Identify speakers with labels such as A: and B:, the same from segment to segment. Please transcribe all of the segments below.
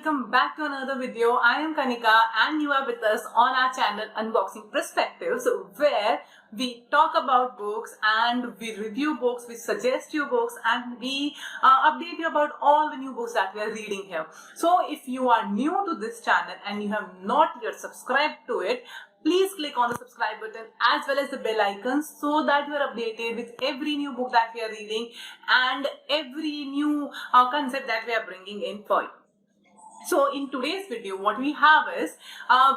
A: welcome back to another video. I am Kanika and you are with us on our channel Unboxing Perspectives, where we talk about books and we review books, we suggest you books, and we update you about all the new books that we are reading here. So if you are new to this channel and you have not yet subscribed to it, please click on the subscribe button as well as the bell icons so that you are updated with every new book that we are reading and every new concept that we are bringing in for you. So in today's video, what we have is,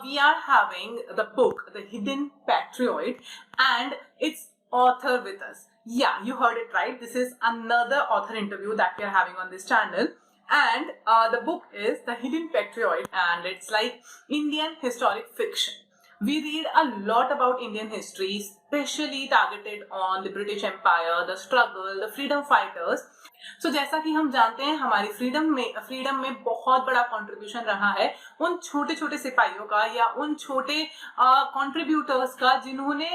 A: we are having the book, The Hidden Patriot, and its author with us. Yeah, you heard it right. This is another author interview that we are having on this channel. And the book is The Hidden Patriot, and it's like Indian historic fiction. We read a lot about Indian history, especially targeted on the British Empire, the struggle, the freedom fighters. So जैसा कि हम जानते हैं, हमारी freedom में बहुत बड़ा contribution रहा है उन छोटे छोटे सिपाहियों का या उन छोटे कंट्रीब्यूटर्स का जिन्होंने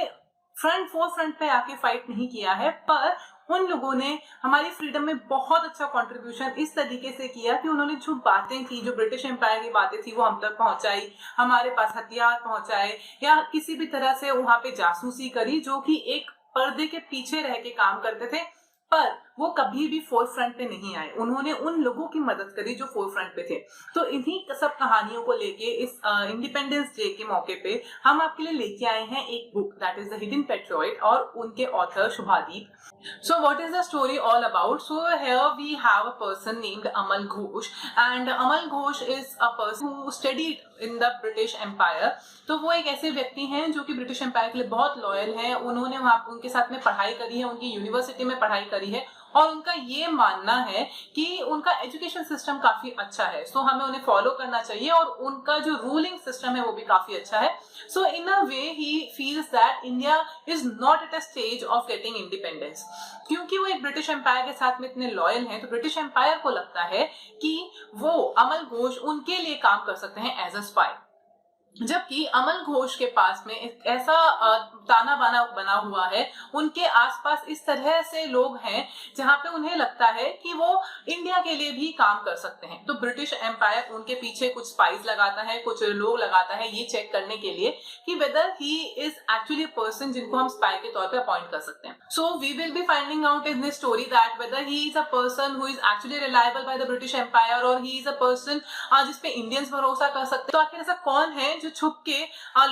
A: फ्रंट पे आके फाइट नहीं किया है, पर उन लोगों ने हमारी फ्रीडम में बहुत अच्छा कंट्रीब्यूशन इस तरीके से किया कि उन्होंने जो बातें थी, जो ब्रिटिश एम्पायर की बातें थी, वो हम तक पहुंचाई, हमारे पास हथियार पहुंचाए या किसी भी तरह से वहां पे जासूसी करी, जो कि एक पर्दे के पीछे रह के काम करते थे, पर वो कभी भी फोर फ्रंट पे नहीं आए। उन्होंने उन लोगों की मदद करी जो फोर फ्रंट पे थे। तो इन्हीं सब कहानियों को लेके इस इंडिपेंडेंस डे के मौके पे हम आपके लिए लेके आए हैं एक book, that is the hidden patriot, और उनके author शुभादीप। So what is the story all about? So here we have a person named Amal Ghosh, and Amal Ghosh is a person who studied in the British Empire. तो वो एक ऐसे व्यक्ति हैं जो कि ब्रिटिश एम्पायर के लिए बहुत लॉयल हैं। उन्होंने वहाँ उनके साथ में पढ़ाई करी है, उनकी यूनिवर्सिटी में पढ़ाई करी है, और उनका ये मानना है कि उनका एजुकेशन सिस्टम काफी अच्छा है। सो हमें उन्हें फॉलो करना चाहिए, और उनका जो रूलिंग सिस्टम है वो भी काफी अच्छा है। So in a way he feels that India is not at a stage of getting independence. क्योंकि वो एक ब्रिटिश एम्पायर के साथ में इतने लॉयल हैं, तो ब्रिटिश एम्पायर को लगता है कि वो अमल घोष उनके लिए काम कर सकते हैं एज अ स्पाई। जबकि अमल घोष के पास में एक ऐसा ताना बाना बना हुआ है, उनके आसपास इस तरह से लोग हैं जहां पे उन्हें लगता है कि वो इंडिया के लिए भी काम कर सकते हैं। तो ब्रिटिश एम्पायर उनके पीछे कुछ स्पाइस लगाता है, कुछ लोग लगाता है, ये चेक करने के लिए कि weather he is actually a person जिनको हम स्पाई के तौर पे अपॉइंट कर सकते हैं। So we will be finding out in this story that whether he is a person who is actually reliable by the British empire, और he is a person जिसपे इंडियंस भरोसा कर सकते हैं। तो आखिर ऐसा कौन है जो छुप के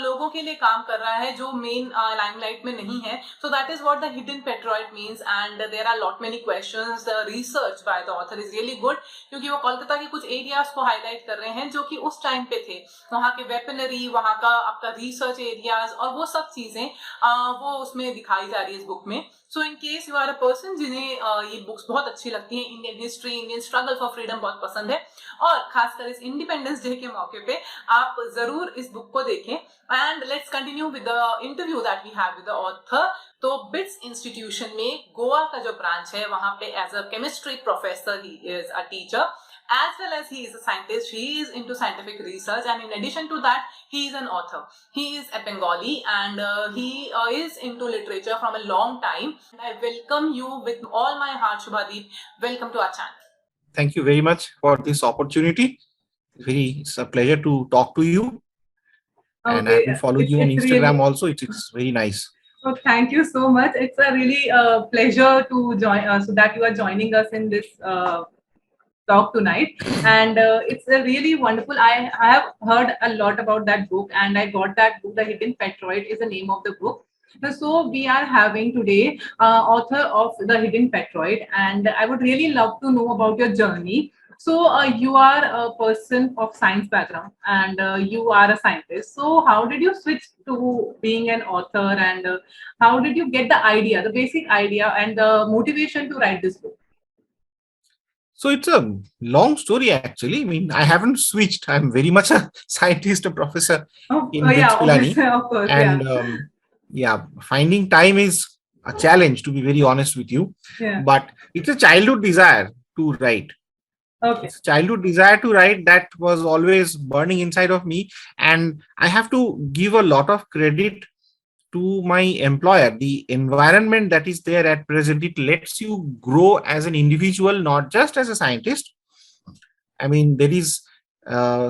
A: लोगों के लिए काम कर रहा है, जो मेन लाइमलाइट में नहीं है? So that is what the hidden patriot means, and there are lot many questions. The research by the author is really good, क्योंकि वो कोलकाता के कुछ एरियाज को हाईलाइट कर रहे हैं जो कि उस टाइम पे थे, वहां के वेपनरी, वहां का आपका रिसर्च एरियाज, और वो सब चीजें वो उसमें दिखाई जा रही है इस बुक में। So in case you are a person जिन्हें ये बुक्स बहुत अच्छी लगती हैं, Indian history, Indian struggle for freedom बहुत पसंद है, और खासकर इस इंडिपेंडेंस डे के मौके पे आप जरूर इस बुक को देखें। And let's continue with the interview that we have with the author. तो बिट्स इंस्टीट्यूशन में गोवा का जो ब्रांच है, वहां पे as a chemistry professor he is a teacher, as well as he is a scientist. He is into scientific research, and in addition to that, he is an author. He is a Bengali, and he is into literature from a long time. I welcome you with all my heart, Subhadeep. Welcome to our channel.
B: Thank you very much for this opportunity. It's a pleasure to talk to you. Okay. And I will follow you on Instagram really, also. It's very nice.
A: Oh, thank you so much. It's a really pleasure to join, so that you are joining us in this talk tonight, and it's a really wonderful. I have heard a lot about that book, and I got that book. The Hidden Patriot is the name of the book. So we are having today author of The Hidden Patriot, and I would really love to know about your journey. So you are a person of science background, and you are a scientist. So how did you switch to being an author, and how did you get the idea, the basic idea, and the motivation to write this book?
B: So it's a long story, actually. I mean, I haven't switched. I'm very much a scientist, a professor in Pilani.
A: Of course,
B: and finding time is a challenge, to be very honest with you.
A: Yeah.
B: But it's a childhood desire to write.
A: Okay.
B: It's a childhood desire to write that was always burning inside of me. And I have to give a lot of credit to my employer. The environment that is there at present, it lets you grow as an individual, not just as a scientist. I mean, there is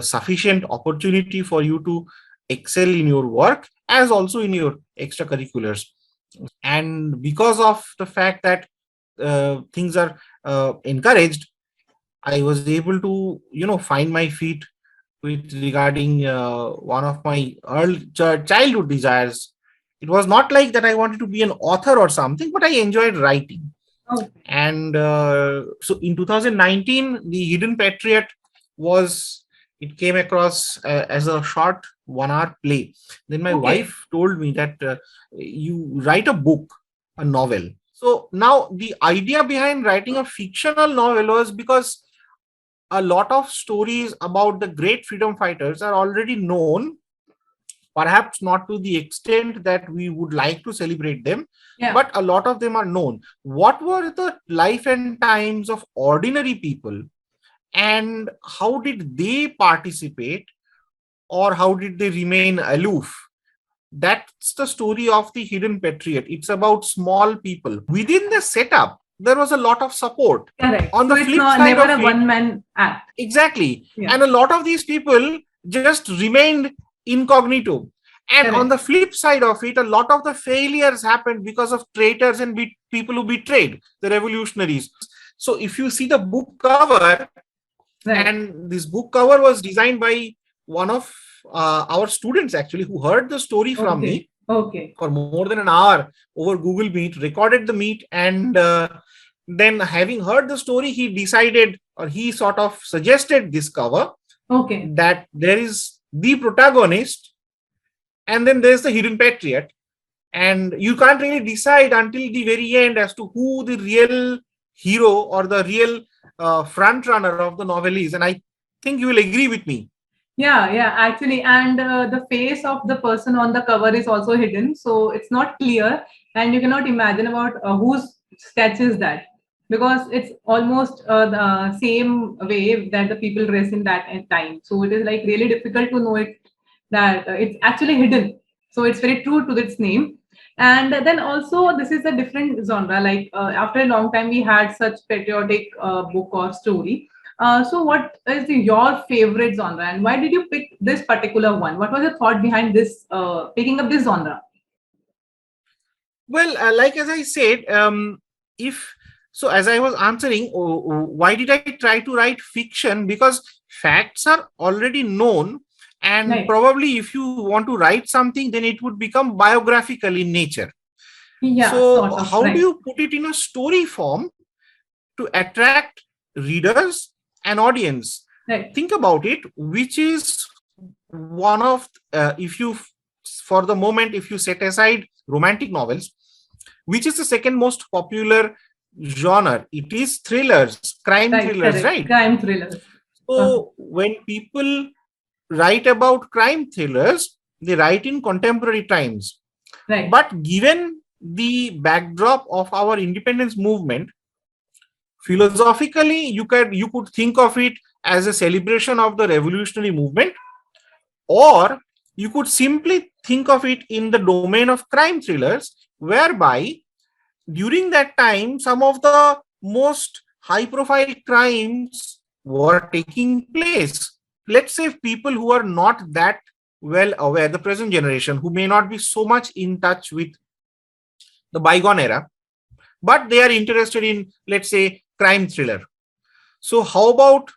B: sufficient opportunity for you to excel in your work as also in your extracurriculars. And because of the fact that things are encouraged, I was able to, find my feet with regarding one of my early childhood desires. It was not like that I wanted to be an author or something, but I enjoyed writing.
A: Oh,
B: And so in 2019, the Hidden Patriot it came across as a short 1 hour play. Then my
A: okay.
B: wife told me that you write a book, a novel. So now the idea behind writing a fictional novel was because a lot of stories about the great freedom fighters are already known, perhaps not to the extent that we would like to celebrate them,
A: Yeah.
B: but a lot of them are known. What were the life and times of ordinary people, and how did they participate, or how did they remain aloof? That's the story of the Hidden Patriot. It's about small people. Within the setup, there was a lot of support.
A: Correct.
B: On
A: So
B: the
A: it's
B: flip
A: not
B: side
A: never
B: of
A: a
B: it,
A: one-man act.
B: exactly.
A: Yeah.
B: And a lot of these people just remained incognito. And on
A: Correct.
B: the flip side of it, a lot of the failures happened because of traitors and people who betrayed the revolutionaries. So if you see the book cover,
A: Right.
B: and this book cover was designed by one of our students actually, who heard the story from
A: Okay.
B: me
A: Okay.
B: for more than an hour over Google Meet, recorded the meet, and then having heard the story, he decided, or he sort of suggested this cover,
A: Okay.
B: that there is the protagonist and then there's the hidden patriot, and you can't really decide until the very end as to who the real hero or the real front runner of the novel is. And I think you will agree with me.
A: Yeah, yeah, actually, and the face of the person on the cover is also hidden, so it's not clear, and you cannot imagine about whose sketch is that, because it's almost the same way that the people dress in that time. So it is like really difficult to know it, that it's actually hidden. So it's very true to its name. And then also this is a different genre. Like after a long time, we had such patriotic book or story. So, what is your favorite genre, and why did you pick this particular one? What was your thought behind this picking up this genre?
B: Well, like as I said, if so, as I was answering, why did I try to write fiction? Because facts are already known, and
A: Right.
B: probably if you want to write something, then it would become biographical in nature.
A: Yeah,
B: So,
A: sort of.
B: how do
A: Right.
B: you put it in a story form to attract readers and audience?
A: Right.
B: Think about it, which is one of, if you, for the moment, if you set aside romantic novels, which is the second most popular genre? It is thrillers, crime
A: Right.
B: thrillers,
A: Correct.
B: right?
A: Crime thrillers. Uh-huh.
B: So when people write about crime thrillers, they write in contemporary times.
A: Right.
B: But given the backdrop of our independence movement, philosophically, you could think of it as a celebration of the revolutionary movement, or you could simply think of it in the domain of crime thrillers, whereby during that time, some of the most high profile crimes were taking place. Let's say people who are not that well aware, the present generation, who may not be so much in touch with the bygone era, but they are interested in, let's say, crime thriller. So, how about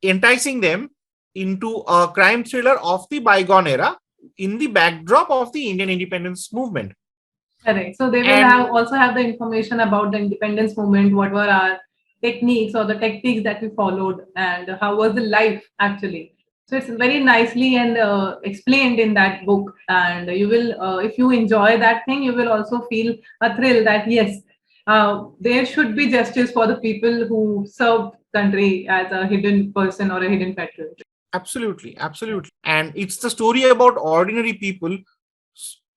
B: enticing them into a crime thriller of the bygone era in the backdrop of the Indian independence movement?
A: Correct. So they will
B: And
A: have also have the information about the independence movement, what were our techniques or the tactics that we followed, and how was the life actually. So it's very nicely and explained in that book, and you will, if you enjoy that thing, you will also feel a thrill that yes, there should be justice for the people who served country as a hidden person or a hidden patriot.
B: absolutely, absolutely. And it's the story about ordinary people,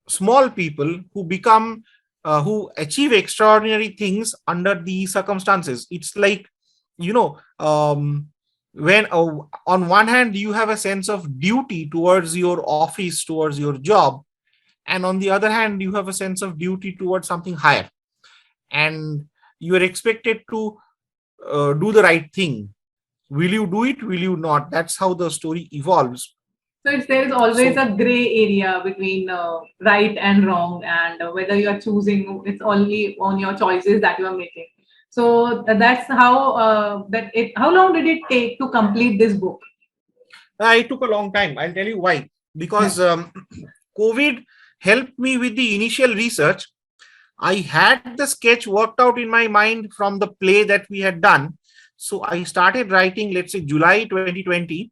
B: small people who become, who achieve extraordinary things under these circumstances. It's like, you know, when on one hand you have a sense of duty towards your office, towards your job, and on the other hand you have a sense of duty towards something higher, and you are expected to do the right thing Will you do it? Will you not? That's how the story evolves.
A: So there is always
B: So
A: a gray area between right and wrong, and whether you are choosing, it's only on your choices that you are making. So that's how that it. How long did it take to complete this book?
B: it took a long time. I'll tell you why.
A: Yeah.
B: Because COVID helped me with the initial research. I had the sketch worked out in my mind from the play that we had done. So I started writing, let's say July 2020,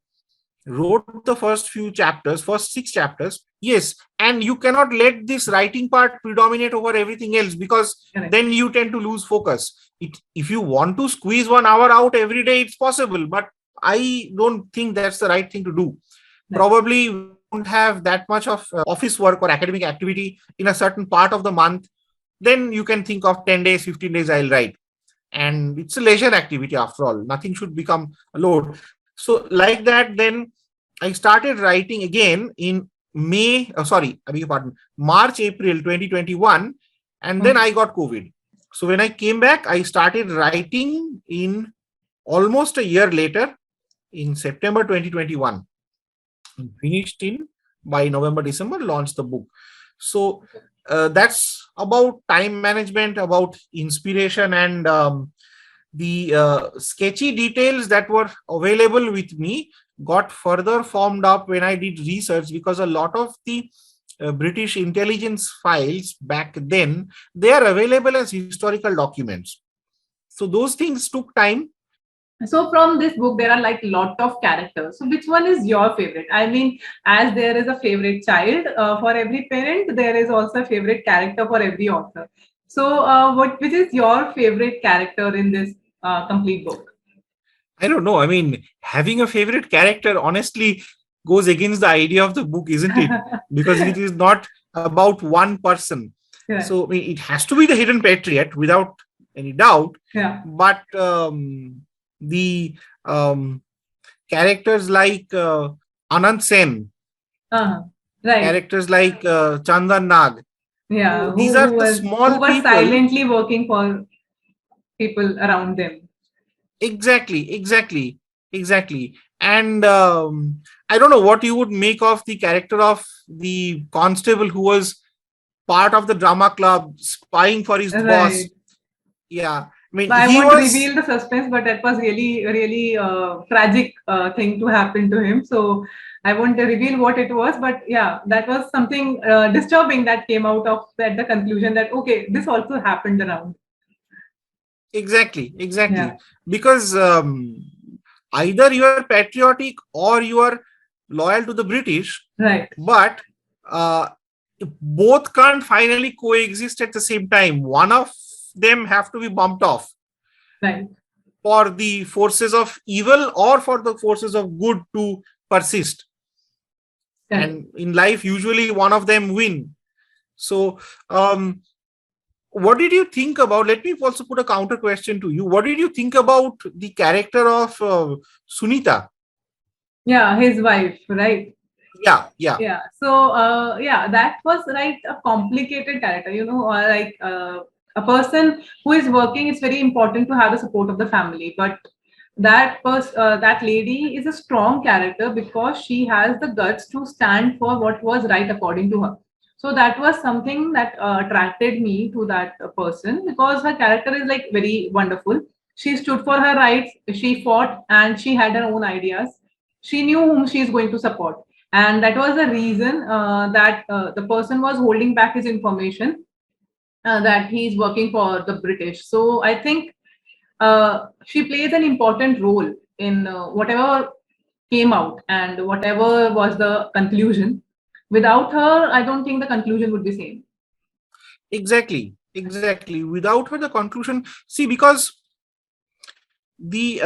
B: wrote the first few chapters, first 6 chapters. Yes. And you cannot let this writing part predominate over everything else, because
A: Correct.
B: then you tend to lose focus. If you want to squeeze 1 hour out every day, it's possible, but I don't think that's the right thing to do.
A: Right.
B: Probably we don't have that much of office work or academic activity in a certain part of the month. Then you can think of 10 days, 15 days, I'll write. And it's a leisure activity after all. Nothing should become a load. So, like that, then I started writing again in I beg your pardon, March, April 2021. And then
A: Okay.
B: I got COVID. So, when I came back, I started writing in almost a year later, in September 2021. Finished in by November, December, launched the book. So that's about time management, about inspiration, and the sketchy details that were available with me got further formed up when I did research, because a lot of the British intelligence files back then, they are available as historical documents. So those things took time.
A: So from this book, there are like lot of characters. So which one is your favorite? I mean, as there is a favorite child for every parent, there is also a favorite character for every author. So which is your favorite character in this complete book?
B: I don't know. I mean, having a favorite character honestly goes against the idea of the book, isn't it? Because it is not about one person.
A: Yeah.
B: So I mean, it has to be the hidden patriot without any doubt.
A: Yeah.
B: But the characters like Anand Sen,
A: Uh-huh. Right.
B: characters like Chandan Nag,
A: Yeah.
B: these are the small
A: Who was
B: people.
A: silently working for people around them.
B: Exactly. And I don't know what you would make of the character of the constable who was part of the drama club, spying for his boss.
A: Right.
B: Yeah, I mean,
A: So I
B: he
A: won't
B: was
A: reveal the suspense, but that was really, really tragic thing to happen to him. So I won't reveal what it was, but yeah, that was something disturbing that came out of at the conclusion that okay, this also happened around.
B: exactly
A: Yeah.
B: because either you are patriotic or you are loyal to the British,
A: Right.
B: but uh, both can't finally coexist at the same time. One of them have to be bumped off
A: Right.
B: for the forces of evil or for the forces of good to persist.
A: Correct.
B: And in life, usually one of them win. So, what did you think about? Let me also put a counter question to you. What did you think about the character of Sunita?
A: Yeah, his wife, right?
B: Yeah.
A: Yeah. So yeah, that was like a complicated character, a person who is working, it's very important to have the support of the family, but that lady is a strong character because she has the guts to stand for what was right according to her. So that was something that attracted me to that person, because her character is like very wonderful. She stood for her rights, she fought, and she had her own ideas. She knew whom she is going to support, and that was the reason that the person was holding back his information, that he's working for the British. So I think she plays an important role in whatever came out and whatever was the conclusion. Without her, I don't think the conclusion would be same.
B: Exactly. Without her, the conclusion. See, because the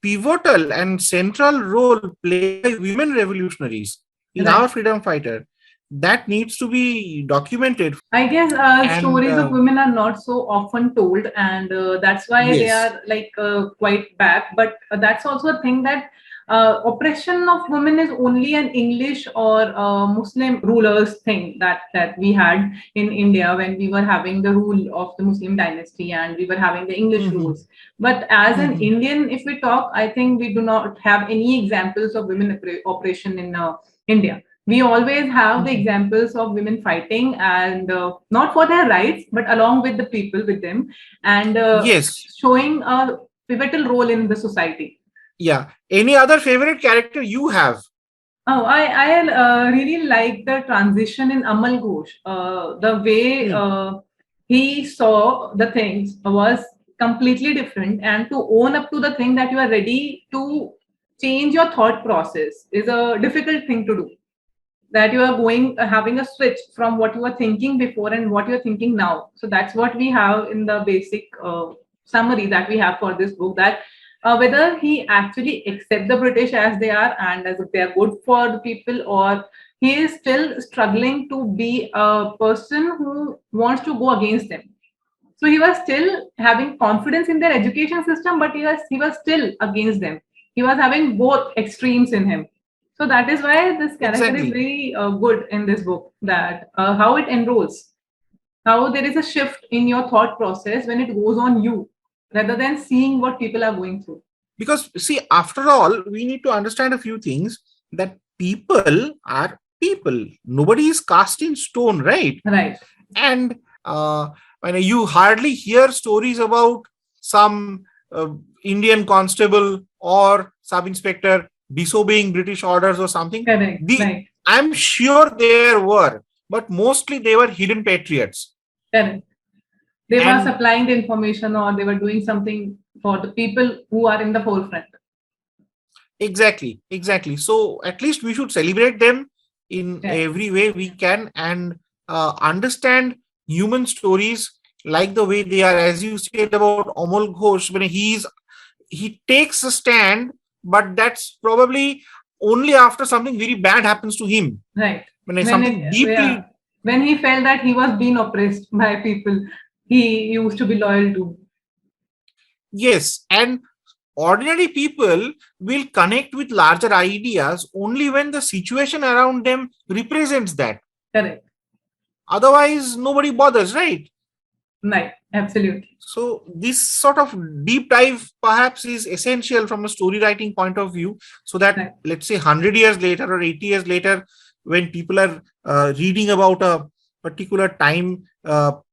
B: pivotal and central role played by women revolutionaries in our
A: Right.
B: freedom fighter, that needs to be documented.
A: I guess
B: And
A: stories of women are not so often told, and that's why they
B: yes.
A: are like quite back. But that's also a thing that oppression of women is only an English or Muslim rulers thing that we had in India when we were having the rule of the Muslim dynasty and we were having the English
B: Mhm,
A: rules. But as an
B: mhm,
A: Indian, if we talk, I think we do not have any examples of women oppression in India. We always have the
B: mhm.
A: examples of women fighting and not for their rights but along with the people with them, and
B: Yes.
A: showing a pivotal role in the society.
B: Yeah. Any other favorite character you have?
A: I really like the transition in Amal Ghosh. The way
B: Hmm.
A: he saw the things was completely different, and to own up to the thing that you are ready to change your thought process is a difficult thing to do, that you are going having a switch from what you were thinking before and what you're thinking now. So that's what we have in the basic summary that we have for this book, that whether he actually accept the British as they are and as if they are good for the people, or he is still struggling to be a person who wants to go against them. So he was still having confidence in their education system, but he was still against them. He was having both extremes in him. So that is why this character is
B: Exactly.
A: very good in this book. That how it enrolls, how there is a shift in your thought process when it goes on you, rather than seeing what people are going through.
B: Because see, after all, we need to understand a few things, that people are people. Nobody is cast in stone, right?
A: Right.
B: And uh, when you hardly hear stories about some Indian constable or sub inspector disobeying British orders or something.
A: Correct.
B: The
A: Right.
B: I'm sure there were, but mostly they were hidden patriots.
A: Correct. They were
B: And
A: supplying the information, or they were doing something for the people who are in the forefront.
B: exactly, exactly. So at least we should celebrate them in
A: Yes.
B: every way we can, and understand human stories like the way they are. As you said about Amal Ghosh, when he takes a stand, but that's probably only after something very bad happens to him.
A: Right.
B: When
A: When
B: something
A: it, yeah,
B: deeply,
A: when he felt that he was being oppressed by people he used to be loyal to.
B: yes, and ordinary people will connect with larger ideas only when the situation around them represents that.
A: Correct.
B: Otherwise, nobody bothers, right?
A: Right. Absolutely.
B: So this sort of deep dive perhaps is essential from a story writing point of view, so that
A: Right.
B: let's say 100 years later or 80 years later, when people are reading about a particular time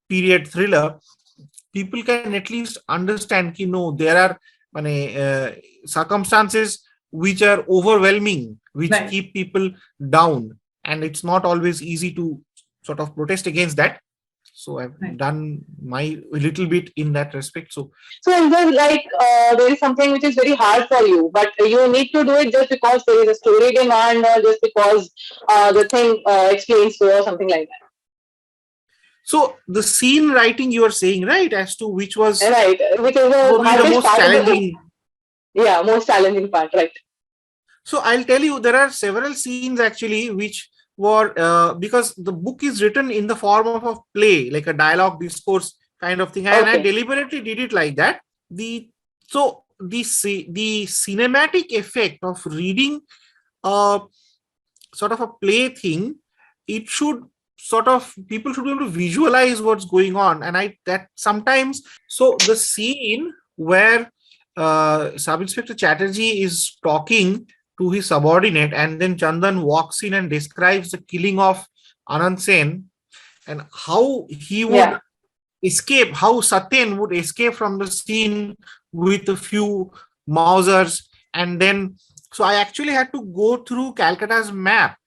B: period thriller, people can at least understand that no, there are circumstances which are overwhelming, which
A: Right.
B: keep people down, and it's not always easy to sort of protest against that. So I've
A: Right.
B: done my little bit in that respect. So
C: So is there like there is something which is very hard for you, but you need to do it just because there is a story demand, or just because the thing explains to you, or something like
B: so the scene writing you are saying, right, as to which
C: that,
B: was
C: right? Which is the
B: probably the
C: hardest
B: most
C: part of the book.
B: challenging.
C: Yeah, most challenging part, right?
B: So I'll tell you, there are several scenes actually which were because the book is written in the form of a play, like a dialogue discourse kind of thing, and I
C: Okay.
B: deliberately did it like that. The so the cinematic effect of reading a sort of a play thing, it should sort of, people should be able to visualize what's going on, and I that sometimes. So the scene where Sub Inspector Chatterjee is talking to his subordinate, and then Chandan walks in and describes the killing of Anand Sen, and how he would
C: Yeah.
B: escape, how Satyen would escape from the scene with a few Mausers. And then, so I actually had to go through Calcutta's map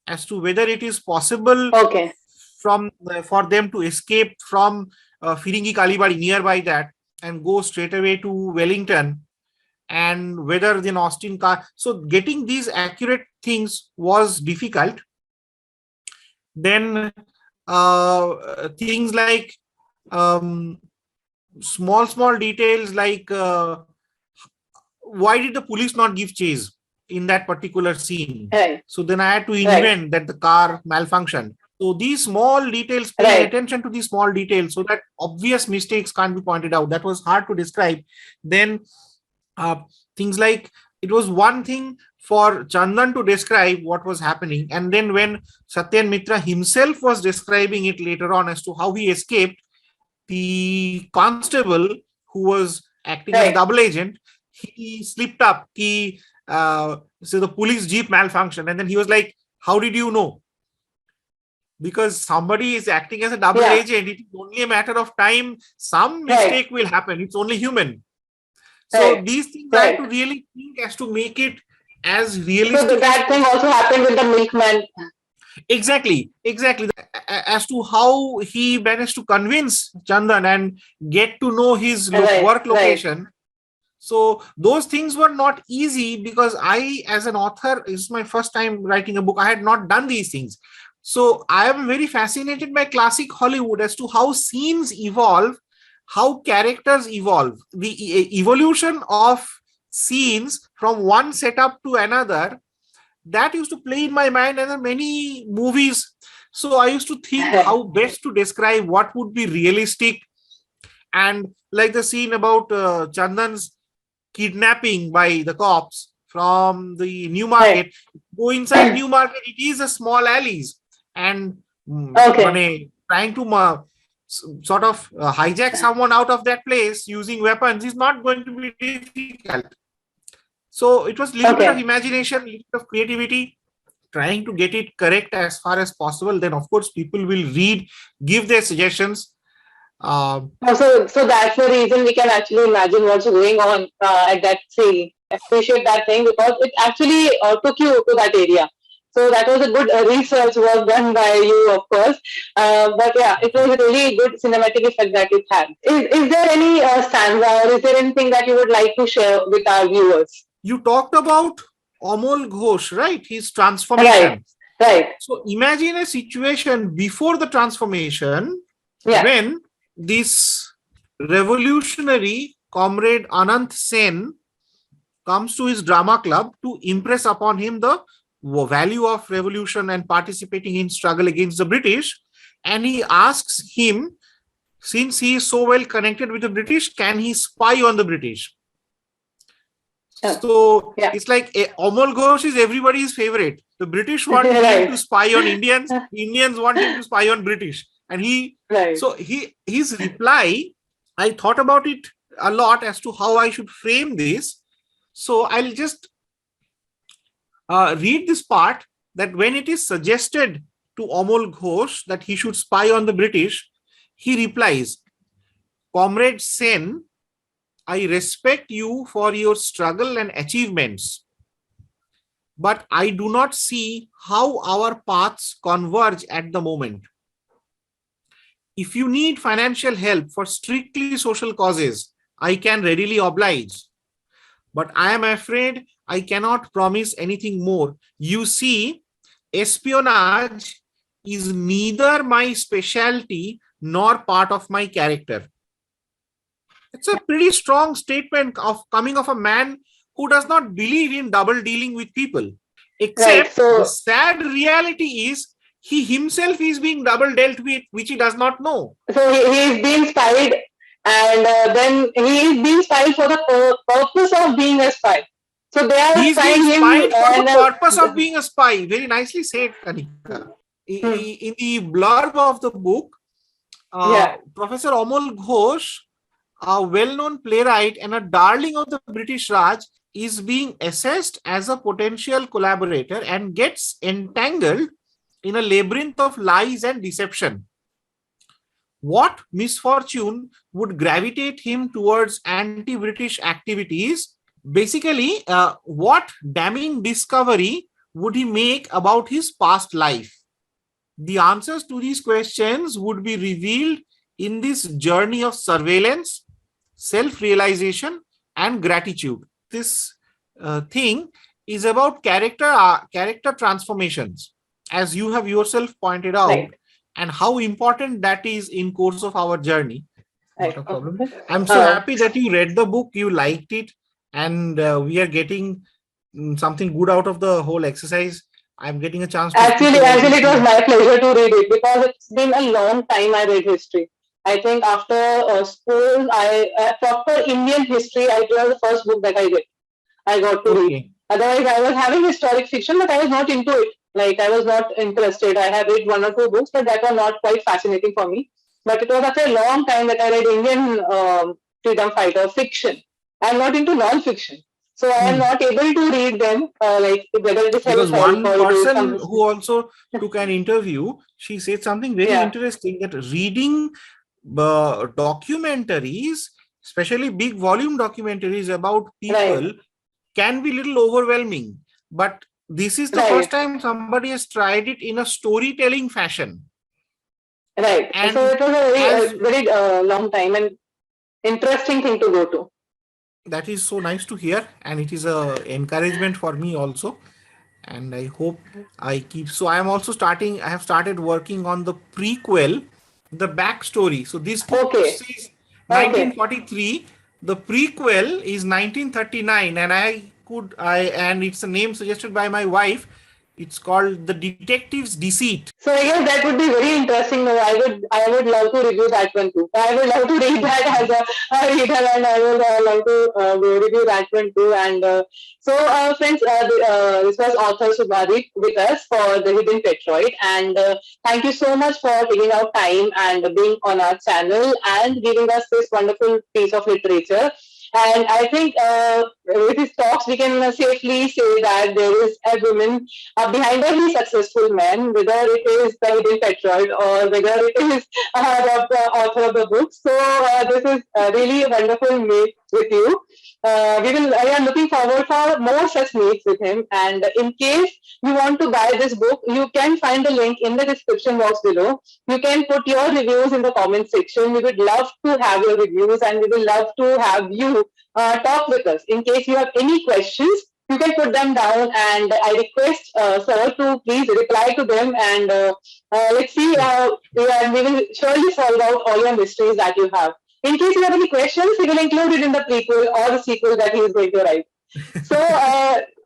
B: as to whether it is possible
C: Okay.
B: from for them to escape from Firingi Kalibadi nearby that and go straight away to Wellington, and whether then Austin car. So getting these accurate things was difficult. Then things like um, small details like why did the police not give chase? in that particular scene.
C: Right.
B: So then I had to invent that the car malfunctioned. So these small details, paying attention to these small details so that obvious mistakes can't be pointed out. That was hard to describe. Then things like, it was one thing for Chandan to describe what was happening. And then when Satyen Mitra himself was describing it later on as to how he escaped, the constable who was acting as double agent, he slipped up. So the police jeep malfunctioned. And then he was like, how did you know? Because somebody is acting as a double agent, it is only a matter of time. Some mistake will happen. It's only human. So these things I have to really think as to make it as realistic.
C: So that thing also happened with the milkman.
B: Exactly. As to how he managed to convince Chandan and get to know his work location. So those things were not easy because I, as an author, it's my first time writing a book. I had not done these things. So I am very fascinated by classic Hollywood as to how scenes evolve, how characters evolve. The evolution of scenes from one setup to another, that used to play in my mind, and then many movies. So I used to think how best to describe what would be realistic. And like the scene about Chandan's kidnapping by the cops from the New Market, go inside New Market, it is a small alleys. And trying to sort of hijack someone out of that place using weapons is not going to be difficult. So it was a little bit of imagination, a little bit of creativity, trying to get it correct as far as possible. Then, of course, people will read, give their suggestions.
C: So that's the reason we can actually imagine what's going on at that scene. I appreciate that thing because it actually took you to that area. So that was a good research work done by you, of course. But yeah, it was a really good cinematic effect that it had. Is there any stanza or is there anything that you would like to share with our viewers?
B: You talked about Amol Ghosh, right? His transformation.
C: Right.
B: So imagine a situation before the transformation when this revolutionary comrade Anant Sen comes to his drama club to impress upon him the value of revolution and participating in struggle against the British. And he asks him, since he is so well connected with the British, can he spy on the British? So it's like Amol Ghosh is everybody's favorite. The British want him to spy on Indians. Indians want him to spy on British. And his reply, I thought about it a lot as to how I should frame this. So I'll just read this part, that when it is suggested to Amol Ghosh that he should spy on the British, he replies, Comrade Sen, I respect you for your struggle and achievements, but I do not see how our paths converge at the moment. If you need financial help for strictly social causes, I can readily oblige. But I am afraid I cannot promise anything more. You see, espionage is neither my specialty nor part of my character. It's a pretty strong statement of coming of a man who does not believe in double dealing with people. Except the sad reality is he himself is being double dealt with, which he does not know.
C: So he is being spied, and then he is being spied for the purpose of being a spy. So they are
B: spying him for the purpose of being a spy. Very nicely said, Kanika. In the blurb of the book, Professor Amol Ghosh, a well-known playwright and a darling of the British Raj, is being assessed as a potential collaborator and gets entangled in a labyrinth of lies and deception. What misfortune would gravitate him towards anti-British activities? Basically, what damning discovery would he make about his past life? The answers to these questions would be revealed in this journey of surveillance, self-realization, and gratitude. This thing is about character transformations, as you have yourself pointed out, and how important that is in course of our journey. Not a problem. I'm so happy that you read the book, you liked it, and we are getting something good out of the whole exercise. I'm getting a chance to speak
C: Actually,
B: about
C: actually,
B: this.
C: it was my pleasure to read it because it's been a long time I read history. I think after school, I proper Indian history. It was the first book that I got to read.
B: Okay.
C: Otherwise, I was having historic fiction, but I was not into it. Like I was not interested. I have read one or two books, but that were not quite fascinating for me. But it was after a long time that I read Indian freedom fighter fiction. I'm not into non-fiction, so I am
B: Hmm.
C: not able to read them. Like whether it is
B: Because
C: self-help
B: one
C: or it is
B: person
C: some.
B: who also took an interview, she said something very
C: Yeah,
B: interesting, that reading documentaries, especially big volume documentaries about
C: right,
B: people, can be little overwhelming. But this is the first
C: right,
B: time somebody has tried it in a storytelling fashion.
C: right. So
B: And
C: it was a very,
B: as
C: very long time and interesting thing to go to.
B: that is so nice to hear, and it is a encouragement for me also. And I hope I keep. So I am also starting. I have started working on the prequel, the backstory. So this book
C: Okay,
B: is
C: okay.
B: 1943. The prequel is 1939, and and it's a name suggested by my wife. It's called The Detective's Deceit.
C: So I guess that would be very interesting. No, I would love to review that one too. I would love to read that as a reader, and I would love to review that one too. And friends, this was author Subhadeep with us for the Hidden Patriot, and thank you so much for taking out time and being on our channel and giving us this wonderful piece of literature. And I think with his talks, we can safely say that there is a woman behind every successful man, whether it is the Hidden Patriot or whether it is the author of the book. So this is really a wonderful meet with you. We are looking forward for more such meets with him. And in case you want to buy this book, you can find the link in the description box below. You can put your reviews in the comment section. We would love to have your reviews, and we would love to have you talk with us. In case you have any questions, you can put them down, and I request sir to please reply to them, and let's see, we will surely solve out all your mysteries that you have. In case you have any questions, he will include it in the prequel or the sequel that he is going to write. So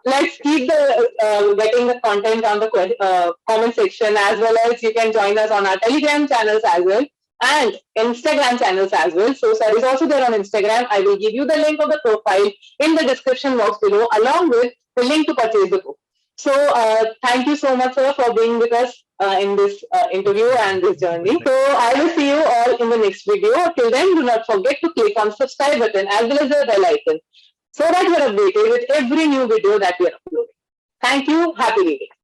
C: let's keep the getting the content on the comment section, as well as you can join us on our Telegram channels as well and Instagram channels as well. So sir is also there on Instagram. I will give you the link of the profile in the description box below, along with the link to purchase the book. So thank you so much, sir, for being with us in this interview and this journey. So I will see you all in the next video. Till then, do not forget to click on subscribe button as well as the bell icon so that you are updated with every new video that we are uploading. Thank you. Happy reading.